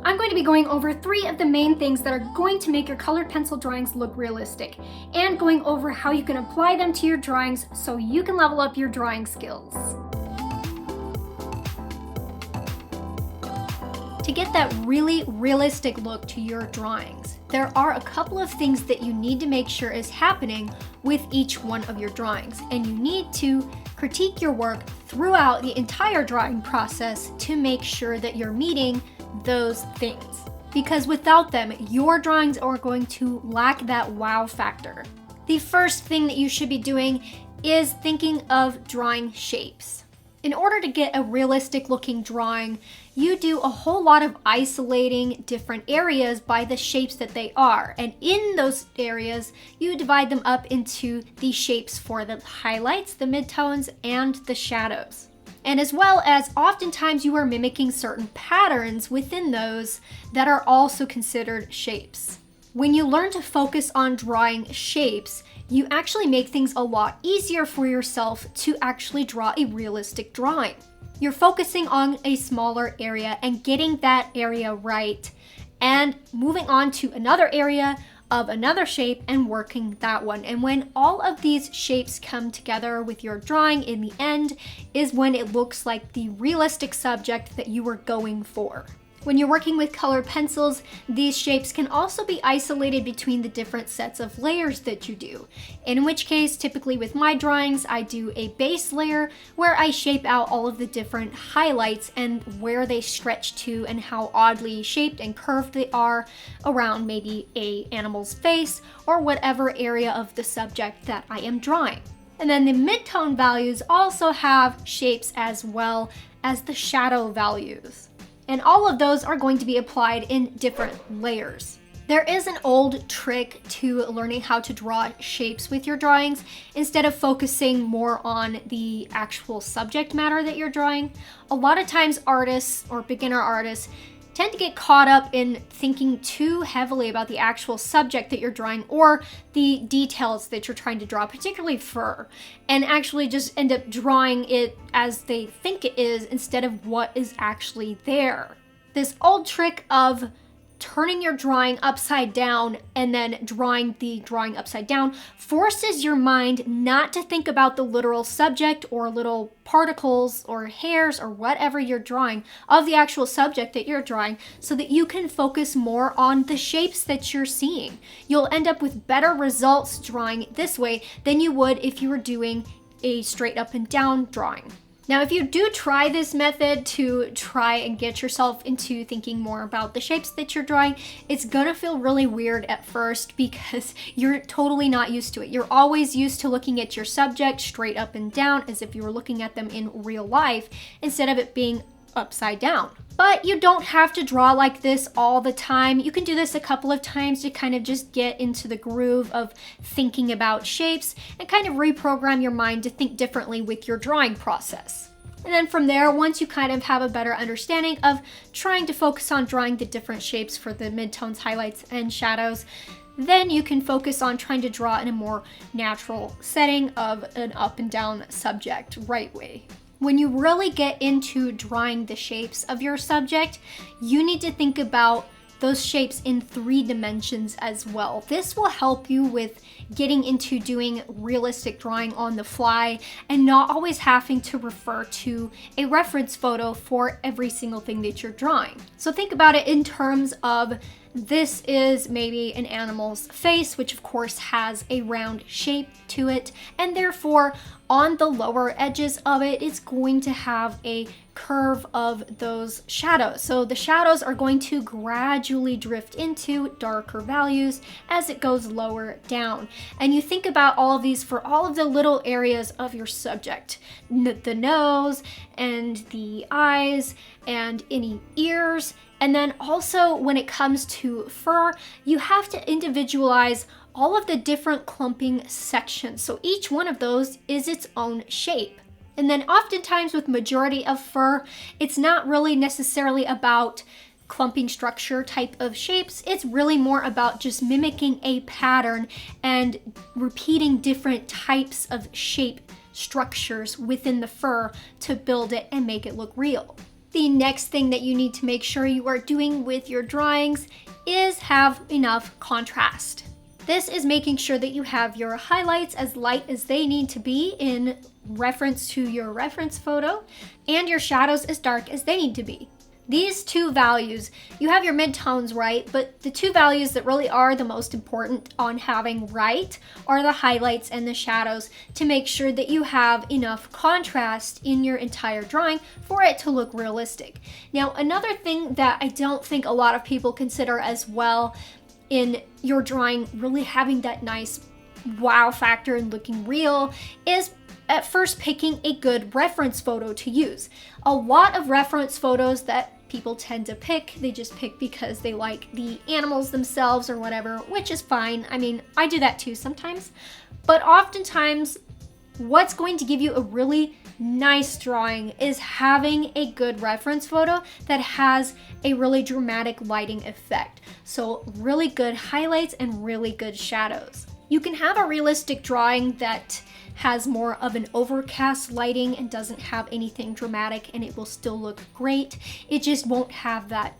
I'm going to be going over 3 of the main things that are going to make your colored pencil drawings look realistic, and going over how you can apply them to your drawings so you can level up your drawing skills. To get that really realistic look to your drawings, there are a couple of things that you need to make sure is happening with each one of your drawings, and you need to critique your work throughout the entire drawing process to make sure that you're meeting those things. Because without them, your drawings are going to lack that wow factor. The first thing that you should be doing is thinking of drawing shapes. In order to get a realistic looking drawing, you do a whole lot of isolating different areas by the shapes that they are. And in those areas, you divide them up into the shapes for the highlights, the midtones, and the shadows. And as well as oftentimes you are mimicking certain patterns within those that are also considered shapes. When you learn to focus on drawing shapes, you actually make things a lot easier for yourself to actually draw a realistic drawing. You're focusing on a smaller area and getting that area right, and moving on to another area of another shape and working that one. And when all of these shapes come together with your drawing in the end is when it looks like the realistic subject that you were going for. When you're working with colored pencils, these shapes can also be isolated between the different sets of layers that you do. In which case, typically with my drawings, I do a base layer where I shape out all of the different highlights and where they stretch to and how oddly shaped and curved they are around maybe an animal's face or whatever area of the subject that I am drawing. And then the midtone values also have shapes as well as the shadow values. And all of those are going to be applied in different layers. There is an old trick to learning how to draw shapes with your drawings. Instead of focusing more on the actual subject matter that you're drawing, a lot of times artists or beginner artists tend to get caught up in thinking too heavily about the actual subject that you're drawing or the details that you're trying to draw, particularly fur, and actually just end up drawing it as they think it is instead of what is actually there. This old trick of turning your drawing upside down and then drawing the drawing upside down forces your mind not to think about the literal subject or little particles or hairs or whatever you're drawing of the actual subject that you're drawing, so that you can focus more on the shapes that you're seeing. You'll end up with better results drawing this way than you would if you were doing a straight up and down drawing. Now, if you do try this method to try and get yourself into thinking more about the shapes that you're drawing, it's gonna feel really weird at first because you're totally not used to it. You're always used to looking at your subject straight up and down as if you were looking at them in real life instead of it being upside down. But you don't have to draw like this all the time. You can do this a couple of times to kind of just get into the groove of thinking about shapes and kind of reprogram your mind to think differently with your drawing process. And then from there, once you kind of have a better understanding of trying to focus on drawing the different shapes for the midtones, highlights, and shadows, then you can focus on trying to draw in a more natural setting of an up and down subject right way. When you really get into drawing the shapes of your subject, you need to think about those shapes in 3 dimensions as well. This will help you with getting into doing realistic drawing on the fly and not always having to refer to a reference photo for every single thing that you're drawing. So think about it in terms of this is maybe an animal's face, which of course has a round shape to it, and therefore on the lower edges of it, it's going to have a curve of those shadows. So the shadows are going to gradually drift into darker values as it goes lower down. And you think about all of these for all of the little areas of your subject, the nose and the eyes and any ears. And then also when it comes to fur, you have to individualize all of the different clumping sections. So each one of those is its own shape. And then oftentimes with majority of fur, it's not really necessarily about clumping structure type of shapes. It's really more about just mimicking a pattern and repeating different types of shape structures within the fur to build it and make it look real. The next thing that you need to make sure you are doing with your drawings is have enough contrast. This is making sure that you have your highlights as light as they need to be in reference to your reference photo, and your shadows as dark as they need to be. These two values, you have your midtones right, but the two values that really are the most important on having right are the highlights and the shadows, to make sure that you have enough contrast in your entire drawing for it to look realistic. Now, another thing that I don't think a lot of people consider as well in your drawing really having that nice wow factor and looking real is at first picking a good reference photo to use. A lot of reference photos that people tend to pick, they just pick because they like the animals themselves or whatever, which is fine. I mean, I do that too sometimes. But oftentimes, what's going to give you a really nice drawing is having a good reference photo that has a really dramatic lighting effect. So really good highlights and really good shadows. You can have a realistic drawing that has more of an overcast lighting and doesn't have anything dramatic, and it will still look great. It just won't have that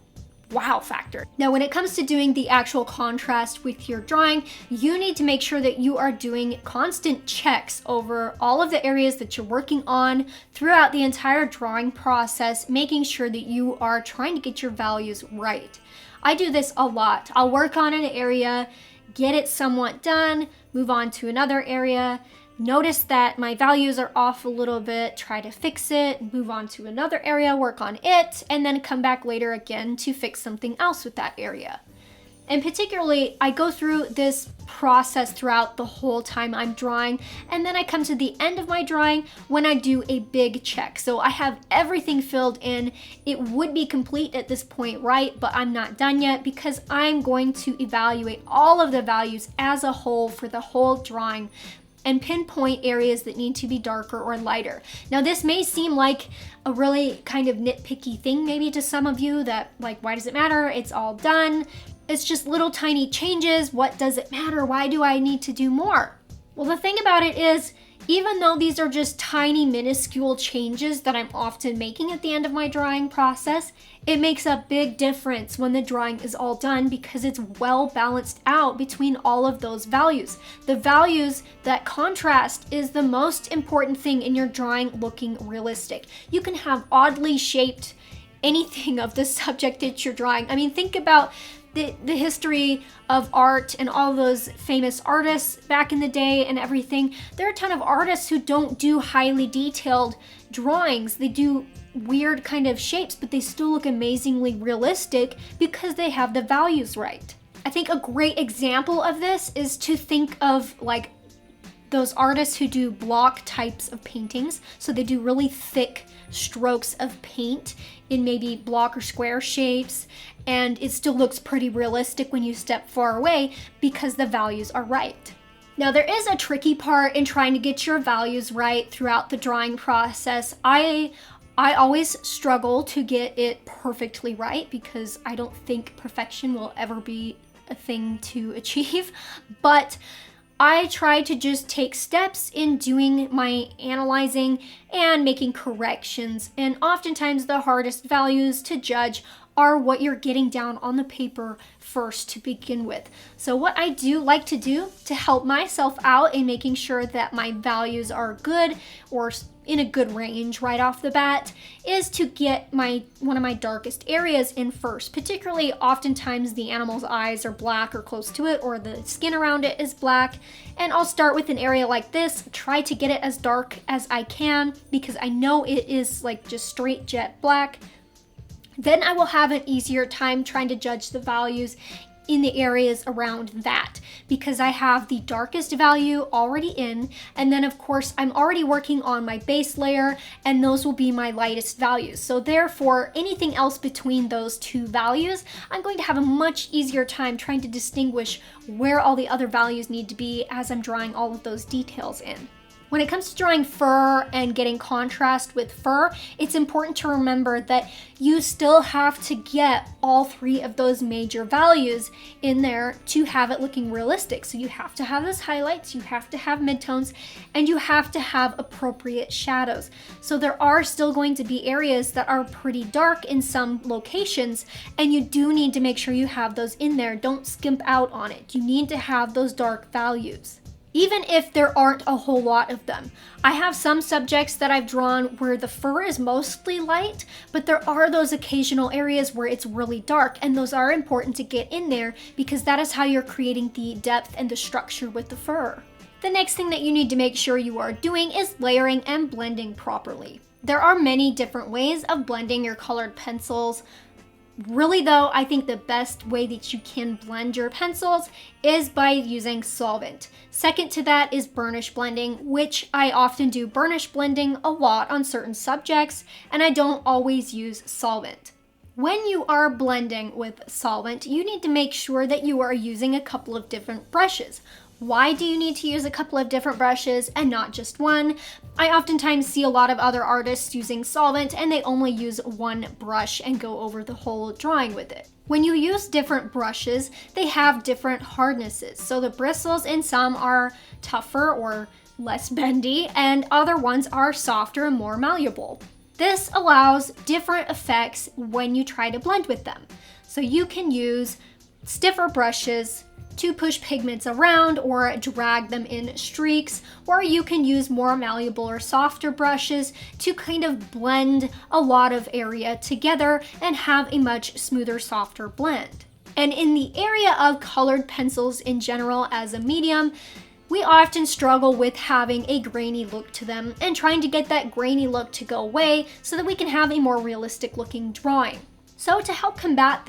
wow factor. Now, when it comes to doing the actual contrast with your drawing, you need to make sure that you are doing constant checks over all of the areas that you're working on throughout the entire drawing process, making sure that you are trying to get your values right. I do this a lot. I'll work on an area, get it somewhat done, move on to another area, notice that my values are off a little bit, try to fix it, move on to another area, work on it, and then come back later again to fix something else with that area. And particularly, I go through this process throughout the whole time I'm drawing, and then I come to the end of my drawing when I do a big check. So I have everything filled in. It would be complete at this point, right? But I'm not done yet because I'm going to evaluate all of the values as a whole for the whole drawing and pinpoint areas that need to be darker or lighter. Now, this may seem like a really kind of nitpicky thing maybe to some of you, that like, why does it matter? It's all done. It's just little tiny changes. What does it matter? Why do I need to do more? Well, the thing about it is, even though these are just tiny minuscule changes that I'm often making at the end of my drawing process, it makes a big difference when the drawing is all done because it's well balanced out between all of those values. The values that contrast is the most important thing in your drawing looking realistic. You can have oddly shaped anything of the subject that you're drawing. I mean, think about the history of art and all those famous artists back in the day and everything. There are a ton of artists who don't do highly detailed drawings. They do weird kind of shapes, but they still look amazingly realistic because they have the values right. I think a great example of this is to think of like those artists who do block types of paintings. So they do really thick strokes of paint in maybe block or square shapes, and it still looks pretty realistic when you step far away because the values are right. Now, there is a tricky part in trying to get your values right throughout the drawing process. I always struggle to get it perfectly right because I don't think perfection will ever be a thing to achieve, but I try to just take steps in doing my analyzing and making corrections, and oftentimes the hardest values to judge are what you're getting down on the paper first to begin with. So what I do like to do to help myself out in making sure that my values are good or in a good range right off the bat is to get one of my darkest areas in first. Particularly, oftentimes the animal's eyes are black or close to it, or the skin around it is black. And I'll start with an area like this, try to get it as dark as I can because I know it is like just straight jet black. Then I will have an easier time trying to judge the values in the areas around that because I have the darkest value already in, and then of course I'm already working on my base layer, and those will be my lightest values. So therefore, anything else between those two values, I'm going to have a much easier time trying to distinguish where all the other values need to be as I'm drawing all of those details in. When it comes to drawing fur and getting contrast with fur, it's important to remember that you still have to get all three of those major values in there to have it looking realistic. So you have to have those highlights, you have to have midtones, and you have to have appropriate shadows. So there are still going to be areas that are pretty dark in some locations, and you do need to make sure you have those in there. Don't skimp out on it. You need to have those dark values, even if there aren't a whole lot of them. I have some subjects that I've drawn where the fur is mostly light, but there are those occasional areas where it's really dark, and those are important to get in there because that is how you're creating the depth and the structure with the fur. The next thing that you need to make sure you are doing is layering and blending properly. There are many different ways of blending your colored pencils. Really though, I think the best way that you can blend your pencils is by using solvent. Second to that is burnish blending, which I often do burnish blending a lot on certain subjects, and I don't always use solvent. When you are blending with solvent, you need to make sure that you are using a couple of different brushes. Why do you need to use a couple of different brushes and not just one? I oftentimes see a lot of other artists using solvent and they only use one brush and go over the whole drawing with it. When you use different brushes, they have different hardnesses. So the bristles in some are tougher or less bendy, and other ones are softer and more malleable. This allows different effects when you try to blend with them. So you can use stiffer brushes to push pigments around or drag them in streaks, or you can use more malleable or softer brushes to kind of blend a lot of area together and have a much smoother, softer blend. And in the area of colored pencils in general as a medium, we often struggle with having a grainy look to them and trying to get that grainy look to go away so that we can have a more realistic looking drawing. So to help combat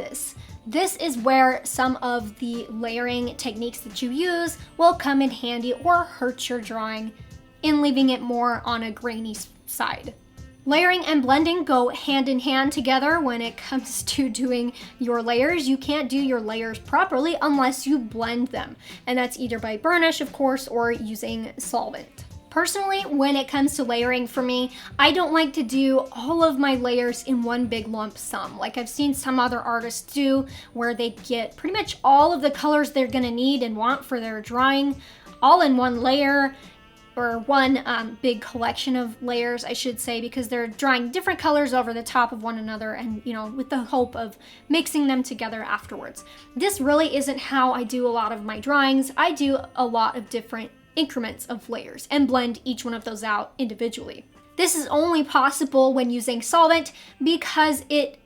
this is where some of the layering techniques that you use will come in handy or hurt your drawing in leaving it more on a grainy side. Layering and blending go hand in hand together when it comes to doing your layers. You can't do your layers properly unless you blend them, and that's either by burnish, of course, or using solvent. Personally, when it comes to layering for me, I don't like to do all of my layers in one big lump sum. Like I've seen some other artists do, where they get pretty much all of the colors they're gonna need and want for their drawing all in one layer, or one big collection of layers, I should say, because they're drawing different colors over the top of one another and, with the hope of mixing them together afterwards. This really isn't how I do a lot of my drawings. I do a lot of different increments of layers and blend each one of those out individually. This is only possible when using solvent because it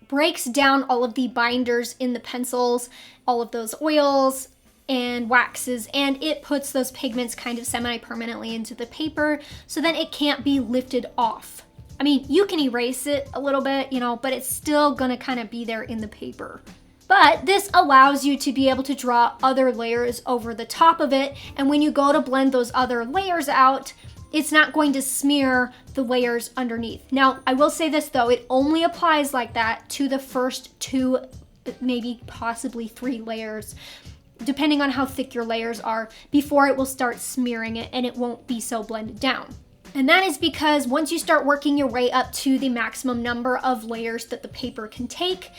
breaks down all of the binders in the pencils, all of those oils and waxes, and it puts those pigments kind of semi-permanently into the paper so then it can't be lifted off. I mean, you can erase it a little bit, but it's still gonna kind of be there in the paper. But this allows you to be able to draw other layers over the top of it, and when you go to blend those other layers out, it's not going to smear the layers underneath. Now, I will say this though, it only applies like that to the first 2, maybe possibly 3 layers, depending on how thick your layers are, before it will start smearing it and it won't be so blended down. And that is because once you start working your way up to the maximum number of layers that the paper can take,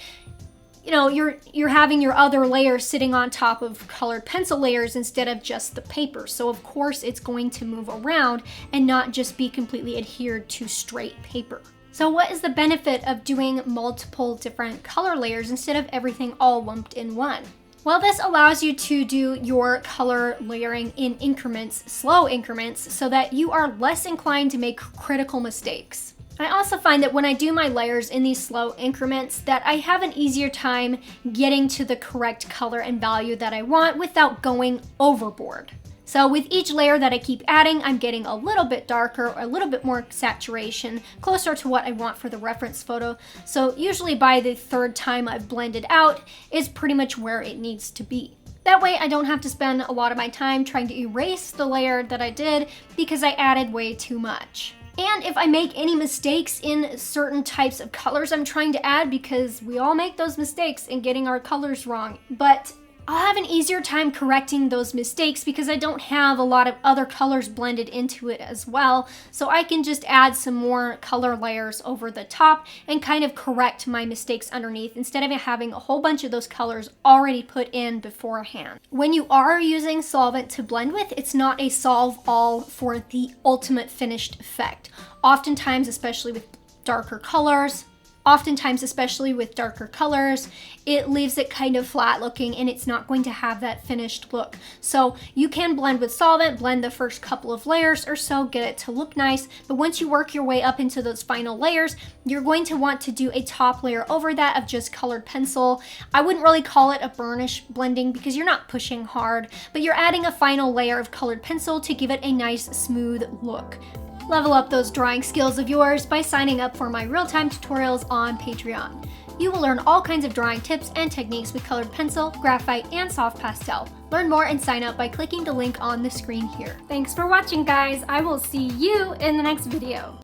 you're having your other layers sitting on top of colored pencil layers instead of just the paper. So of course it's going to move around and not just be completely adhered to straight paper. So what is the benefit of doing multiple different color layers instead of everything all lumped in one? Well, this allows you to do your color layering in increments, slow increments, so that you are less inclined to make critical mistakes. I also find that when I do my layers in these slow increments that I have an easier time getting to the correct color and value that I want without going overboard. So with each layer that I keep adding, I'm getting a little bit darker, a little bit more saturation, closer to what I want for the reference photo. So usually by the 3rd time I've blended out is pretty much where it needs to be. That way I don't have to spend a lot of my time trying to erase the layer that I did because I added way too much. And if I make any mistakes in certain types of colors I'm trying to add, because we all make those mistakes in getting our colors wrong, but I'll have an easier time correcting those mistakes because I don't have a lot of other colors blended into it as well. So I can just add some more color layers over the top and kind of correct my mistakes underneath instead of having a whole bunch of those colors already put in beforehand. When you are using solvent to blend with, it's not a solve all for the ultimate finished effect. Oftentimes, especially with darker colors, it leaves it kind of flat looking and it's not going to have that finished look. So you can blend with solvent, blend the first couple of layers or so, get it to look nice. But once you work your way up into those final layers, you're going to want to do a top layer over that of just colored pencil. I wouldn't really call it a burnish blending because you're not pushing hard, but you're adding a final layer of colored pencil to give it a nice smooth look. Level up those drawing skills of yours by signing up for my real-time tutorials on Patreon. You will learn all kinds of drawing tips and techniques with colored pencil, graphite, and soft pastel. Learn more and sign up by clicking the link on the screen here. Thanks for watching, guys. I will see you in the next video.